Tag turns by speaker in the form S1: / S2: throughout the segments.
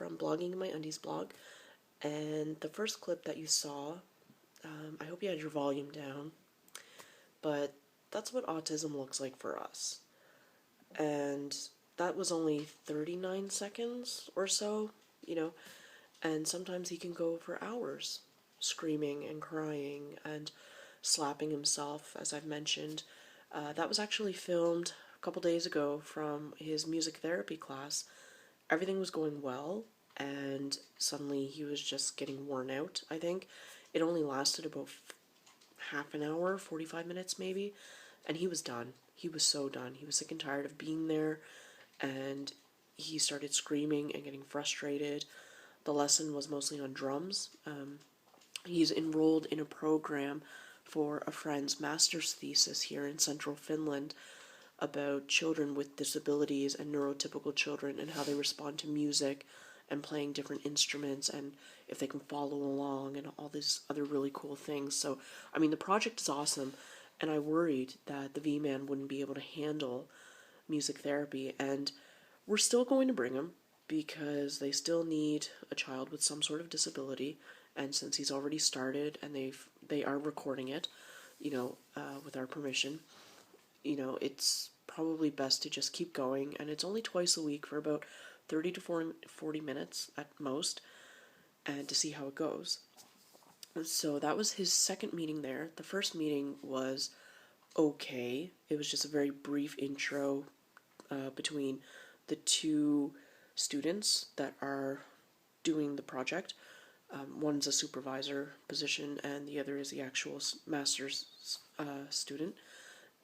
S1: from blogging in my undies blog, and the first clip that you saw, I hope you had your volume down, but that's what autism looks like for us. And that was only 39 seconds or so, and sometimes he can go for hours screaming and crying and slapping himself, as I've mentioned. That was actually filmed a couple days ago from his music therapy class. Everything was going well, and suddenly he was just getting worn out, I think. It only lasted about half an hour, 45 minutes maybe, and he was done. He was so done. He was sick and tired of being there, and he started screaming and getting frustrated. The lesson was mostly on drums. He's enrolled in a program for a friend's master's thesis here in central Finland about children with disabilities and neurotypical children and how they respond to music and playing different instruments and if they can follow along and all these other really cool things. So, I mean, the project is awesome, and I worried that the V-Man wouldn't be able to handle music therapy, and we're still going to bring him because they still need a child with some sort of disability, and since he's already started and they are recording it, with our permission, it's probably best to just keep going, and it's only twice a week for about 30 to 40 minutes at most, and to see how it goes. So that was his second meeting there. The first meeting was okay. It was just a very brief intro between the two students that are doing the project. One's a supervisor position, and the other is the actual master's student.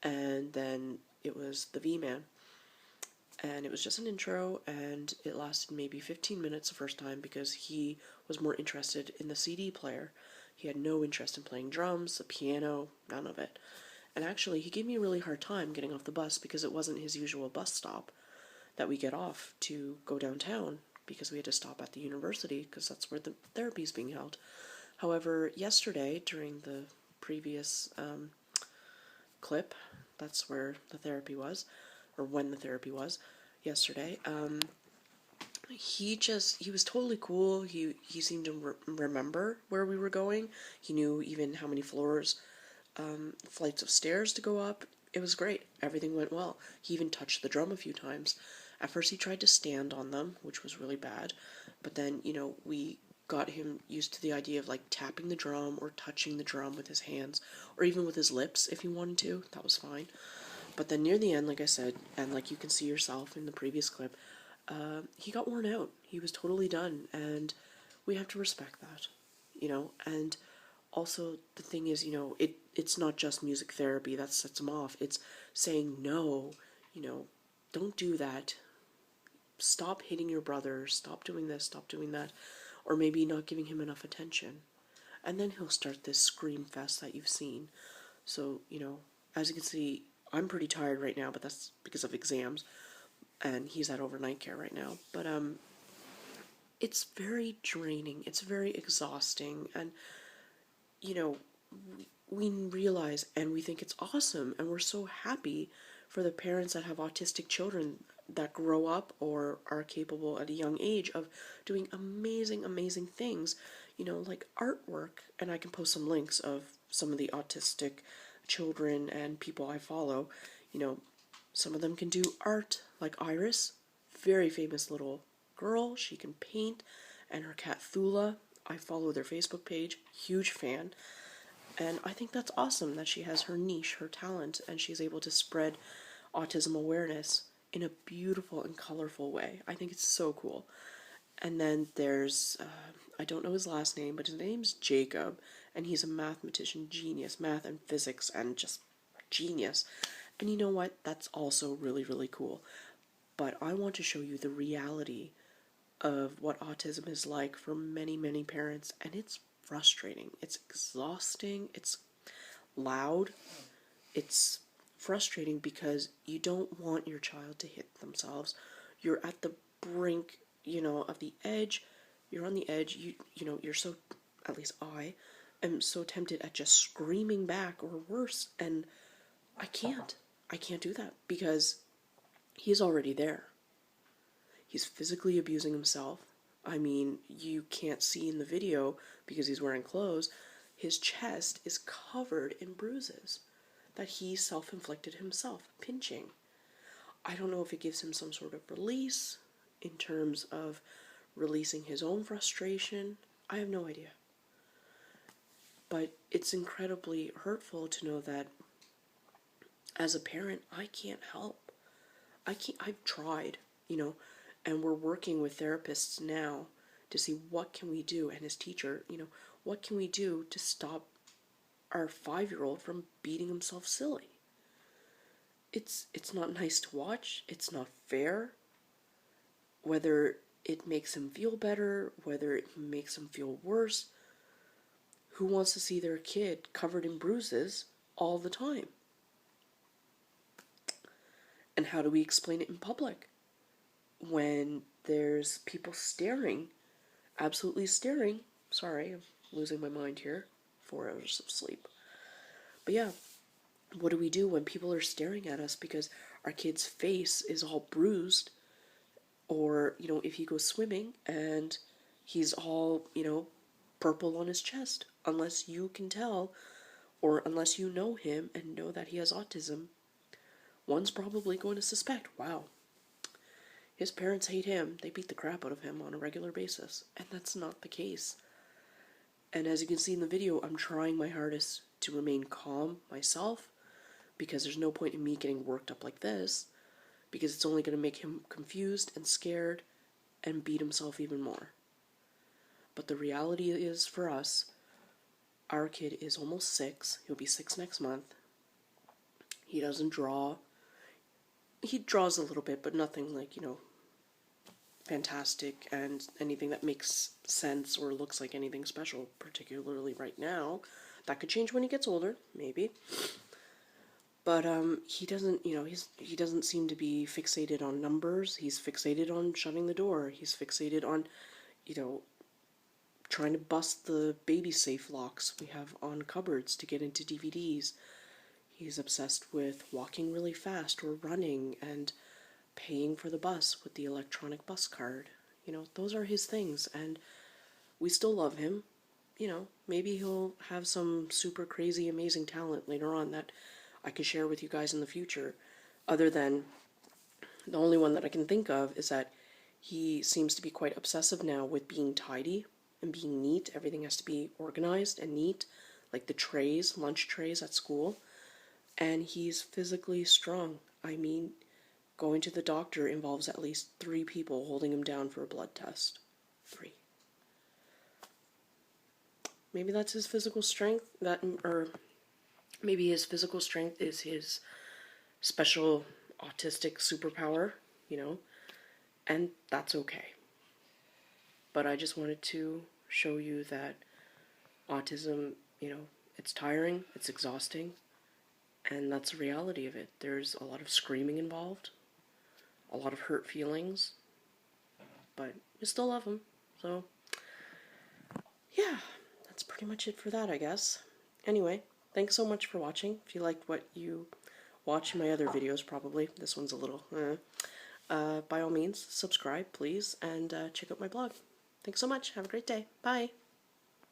S1: And then it was the V-Man. And it was just an intro, and it lasted maybe 15 minutes the first time because he was more interested in the CD player. He had no interest in playing drums, the piano, none of it. And actually, he gave me a really hard time getting off the bus because it wasn't his usual bus stop that we get off to go downtown, because we had to stop at the university because that's where the therapy is being held. However, yesterday, during the previous clip, that's where the therapy was, or when the therapy was, yesterday, he was totally cool. He seemed to remember where we were going. He knew even how many flights of stairs to go up. It was great. Everything went well. He even touched the drum a few times. At first he tried to stand on them, which was really bad, but then, we got him used to the idea of tapping the drum or touching the drum with his hands, or even with his lips if he wanted to. That was fine. But then near the end, like I said, and like you can see yourself in the previous clip, he got worn out. He was totally done, and we have to respect that, and also the thing is, it's not just music therapy that sets him off. It's saying no, don't do that. Stop hitting your brother, stop doing this, stop doing that, or maybe not giving him enough attention. And then he'll start this scream fest that you've seen. So, as you can see, I'm pretty tired right now, but that's because of exams, and he's at overnight care right now. But it's very draining, it's very exhausting, and we realize and we think it's awesome, and we're so happy for the parents that have autistic children that grow up or are capable at a young age of doing amazing, amazing things, like artwork. And I can post some links of some of the autistic children and people I follow. Some of them can do art, like Iris, very famous little girl. She can paint, and her cat Thula. I follow their Facebook page, huge fan. And I think that's awesome that she has her niche, her talent, and she's able to spread autism awareness in a beautiful and colorful way. I think it's so cool. And then there's, I don't know his last name, but his name's Jacob, and he's a mathematician genius, math and physics, and just genius. And you know what? That's also really, really cool. But I want to show you the reality of what autism is like for many, many parents, and it's frustrating. It's exhausting. It's loud. It's frustrating because you don't want your child to hit themselves. You're at the brink, of the edge. You're on the edge. You're so, at least I am so tempted at just screaming back or worse, and I can't do that because he's already there. He's physically abusing himself. I mean, you can't see in the video because he's wearing clothes. His chest is covered in bruises that he self-inflicted himself, pinching. I don't know if it gives him some sort of release in terms of releasing his own frustration. I have no idea. But it's incredibly hurtful to know that as a parent, I can't help. I've tried, and we're working with therapists now to see what can we do, and as teacher, what can we do to stop our 5-year-old from beating himself silly. It's not nice to watch. It's not fair. Whether it makes him feel better, whether it makes him feel worse, who wants to see their kid covered in bruises all the time? And how do we explain it in public when there's people staring, absolutely staring? Sorry, I'm losing my mind here. 4 hours of sleep. But yeah, what do we do when people are staring at us because our kid's face is all bruised? Or, if he goes swimming and he's all, purple on his chest, unless you can tell, or unless you know him and know that he has autism, one's probably going to suspect, wow, his parents hate him, they beat the crap out of him on a regular basis. And that's not the case. And as you can see in the video, I'm trying my hardest to remain calm myself, because there's no point in me getting worked up like this, because it's only going to make him confused and scared and beat himself even more. But the reality is, for us, our kid is almost 6. He'll be 6 next month. He doesn't draw. He draws a little bit, but nothing like, fantastic and anything that makes sense or looks like anything special, particularly right now. That could change when he gets older, maybe. But he doesn't, he doesn't seem to be fixated on numbers. He's fixated on shutting the door. He's fixated on, trying to bust the baby safe locks we have on cupboards to get into DVDs. He's obsessed with walking really fast or running and paying for the bus with the electronic bus card. Those are his things, and we still love him. Maybe he'll have some super crazy amazing talent later on that I could share with you guys in the future. Other than, the only one that I can think of is that he seems to be quite obsessive now with being tidy and being neat. Everything has to be organized and neat, like the trays, lunch trays at school. And he's physically strong. I mean, going to the doctor involves at least 3 people holding him down for a blood test. 3. Maybe that's his physical strength, or maybe his physical strength is his special autistic superpower, and that's okay. But I just wanted to show you that autism, it's tiring, it's exhausting, and that's the reality of it. There's a lot of screaming involved, a lot of hurt feelings, but you still love him. So, yeah, that's pretty much it for that, I guess. Anyway, thanks so much for watching. If you liked what you watch in my other videos, probably, this one's a little, by all means, subscribe, please, and check out my blog. Thanks so much. Have a great day. Bye.